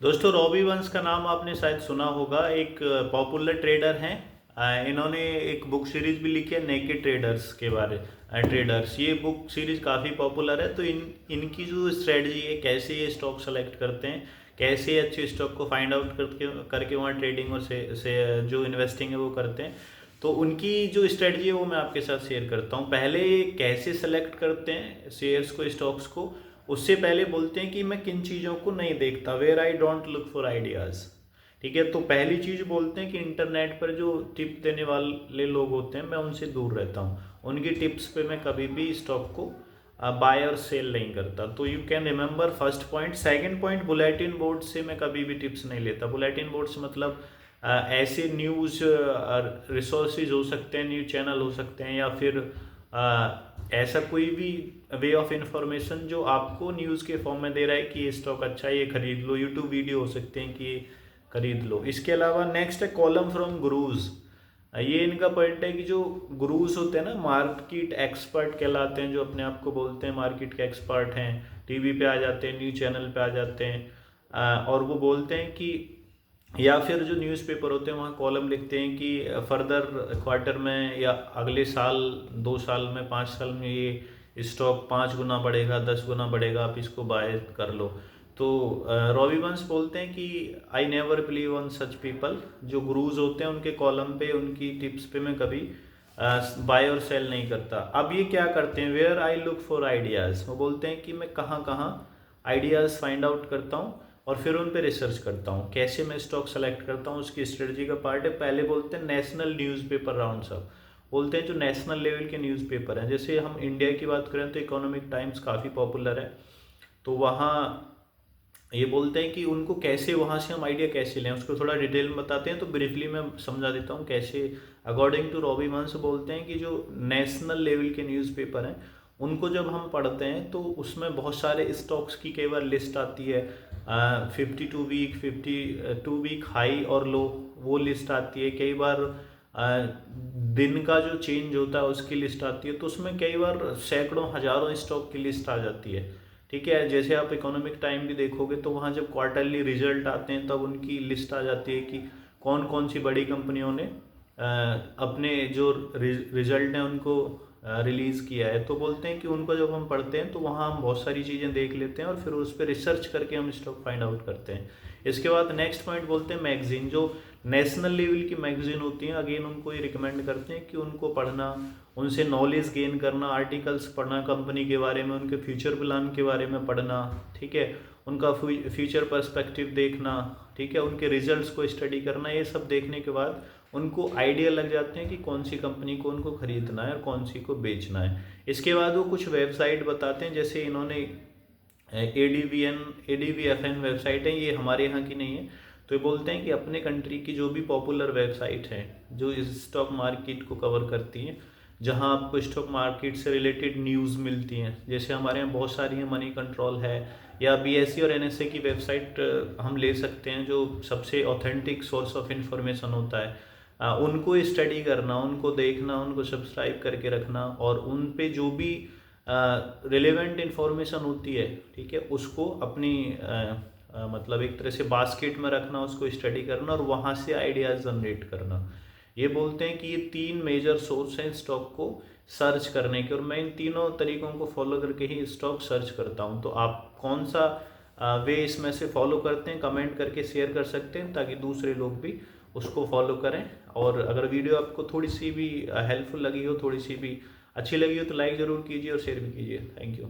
दोस्तों रॉबी वंश का नाम आपने शायद सुना होगा। एक पॉपुलर ट्रेडर हैं। इन्होंने एक बुक सीरीज भी लिखी है नेकेड ट्रेडर्स के बारे। ट्रेडर्स, ये बुक सीरीज काफ़ी पॉपुलर है। तो इनकी जो स्ट्रेटजी है, कैसे ये स्टॉक सेलेक्ट करते हैं, कैसे अच्छे स्टॉक को फाइंड आउट करके करके वहाँ ट्रेडिंग और से जो इन्वेस्टिंग है वो करते हैं। तो उनकी जो स्ट्रेटजी है वो मैं आपके साथ शेयर करता हूँ। पहले कैसे सेलेक्ट करते हैं शेयर्स को, स्टॉक्स को, उससे पहले बोलते हैं कि मैं किन चीज़ों को नहीं देखता, where I don't look for ideas. ठीक है, तो पहली चीज़ बोलते हैं कि इंटरनेट पर जो टिप देने वाले लोग होते हैं मैं उनसे दूर रहता हूँ। उनकी टिप्स पे मैं कभी भी स्टॉक को बाय और सेल नहीं करता। तो you can remember first point. Second point, bulletin board से मैं कभी भी टिप्स नहीं लेता। बुलेटिन बोर्ड से मतलब ऐसे न्यूज़ रिसोर्सेज हो सकते हैं, न्यूज़ चैनल हो सकते हैं, या फिर ऐसा कोई भी वे ऑफ इंफॉर्मेशन जो आपको न्यूज़ के फॉर्म में दे रहा है कि ये स्टॉक अच्छा है, ये खरीद लो। यूट्यूब वीडियो हो सकते हैं कि ये खरीद लो। इसके अलावा नेक्स्ट है कॉलम फ्रॉम गुरुज। ये इनका पॉइंट है कि जो गुरुज होते हैं ना, मार्केट एक्सपर्ट कहलाते हैं, जो अपने आप को बोलते हैं मार्केट के एक्सपर्ट हैं, टीवी पे आ जाते हैं, न्यूज़ चैनल पे आ जाते हैं, और वो बोलते हैं कि, या फिर जो न्यूज़पेपर होते हैं वहाँ कॉलम लिखते हैं कि फर्दर क्वार्टर में या अगले साल, 2 साल में, 5 साल में ये स्टॉक 5 गुना बढ़ेगा, 10 गुना बढ़ेगा, आप इसको बाय कर लो। तो रॉबी वंश बोलते हैं कि I never believe on such people. जो गुरुज होते हैं उनके कॉलम पे, उनकी टिप्स पे मैं कभी बाय और सेल नहीं करता। अब ये क्या करते हैं, where I look for ideas. वो बोलते हैं कि मैं कहाँ कहाँ आइडियाज़ फाइंड आउट करता हूँ और फिर उन पे रिसर्च करता हूँ। कैसे मैं स्टॉक सेलेक्ट करता हूँ, उसकी स्ट्रेटजी का पार्ट है। पहले बोलते हैं नेशनल न्यूज़पेपर राउंड्स अप। बोलते हैं जो नेशनल लेवल के न्यूज़पेपर हैं, जैसे हम इंडिया की बात करें तो इकोनॉमिक टाइम्स काफ़ी पॉपुलर है। तो वहाँ ये बोलते हैं कि उनको कैसे, वहाँ से हम आइडिया कैसे लें, उसको थोड़ा डिटेल में बताते हैं। तो ब्रीफली मैं समझा देता हूँ कैसे। अकॉर्डिंग टू रॉबी वंश बोलते हैं कि जो नेशनल लेवल के न्यूज़पेपर हैं उनको जब हम पढ़ते हैं तो उसमें बहुत सारे स्टॉक्स की कई बार लिस्ट आती है। 52 वीक हाई और लो, वो लिस्ट आती है। कई बार दिन का जो चेंज होता है उसकी लिस्ट आती है। तो उसमें कई बार सैकड़ों हजारों स्टॉक की लिस्ट आ जाती है। ठीक है, जैसे आप इकोनॉमिक टाइम भी देखोगे तो वहाँ जब क्वार्टरली रिजल्ट आते हैं तब उनकी लिस्ट आ जाती है कि कौन कौन सी बड़ी कंपनियों ने अपने जो रिजल्ट हैं उनको रिलीज़ किया है। तो बोलते हैं कि उनको जब हम पढ़ते हैं तो वहाँ हम बहुत सारी चीज़ें देख लेते हैं और फिर उस पर रिसर्च करके हम स्टॉक फाइंड आउट करते हैं। इसके बाद नेक्स्ट पॉइंट बोलते हैं मैगजीन। जो नेशनल लेवल की मैगजीन होती हैं, अगेन उनको ये रिकमेंड करते हैं कि उनको पढ़ना, उनसे नॉलेज गेन करना, आर्टिकल्स पढ़ना कंपनी के बारे में, उनके फ्यूचर प्लान के बारे में पढ़ना। ठीक है, उनका फ्यूचर पर्सपेक्टिव देखना। ठीक है, उनके रिजल्ट्स को स्टडी करना। ये सब देखने के बाद उनको आइडिया लग जाते हैं कि कौन सी कंपनी को उनको खरीदना है और कौन सी को बेचना है। इसके बाद वो कुछ वेबसाइट बताते हैं, जैसे इन्होंने ADVFN वेबसाइट है, ये हमारे यहाँ की नहीं है। तो ये बोलते हैं कि अपने कंट्री की जो भी पॉपुलर वेबसाइट है जो इस स्टॉक मार्केट को कवर करती हैं, जहां आपको स्टॉक मार्केट से रिलेटेड न्यूज़ मिलती हैं, जैसे हमारे यहाँ बहुत सारी हैं, मनी कंट्रोल है, या BSE और NSE की वेबसाइट हम ले सकते हैं, जो सबसे ऑथेंटिक सोर्स ऑफ इंफॉर्मेशन होता है। उनको स्टडी करना, उनको देखना, उनको सब्सक्राइब करके रखना, और उन पे जो भी रिलेवेंट इंफॉर्मेशन होती है, ठीक है, उसको अपनी मतलब एक तरह से बास्केट में रखना, उसको स्टडी करना और वहाँ से आइडियाज़ जनरेट करना। ये बोलते हैं कि ये 3 मेजर सोर्स हैं स्टॉक को सर्च करने के, और मैं इन तीनों तरीकों को फॉलो करके ही स्टॉक सर्च करता हूँ। तो आप कौन सा वे इसमें से फॉलो करते हैं, कमेंट करके शेयर कर सकते हैं, ताकि दूसरे लोग भी उसको फॉलो करें। और अगर वीडियो आपको थोड़ी सी भी हेल्पफुल लगी हो, थोड़ी सी भी अच्छी लगी हो, तो लाइक ज़रूर कीजिए और शेयर भी कीजिए। Thank you.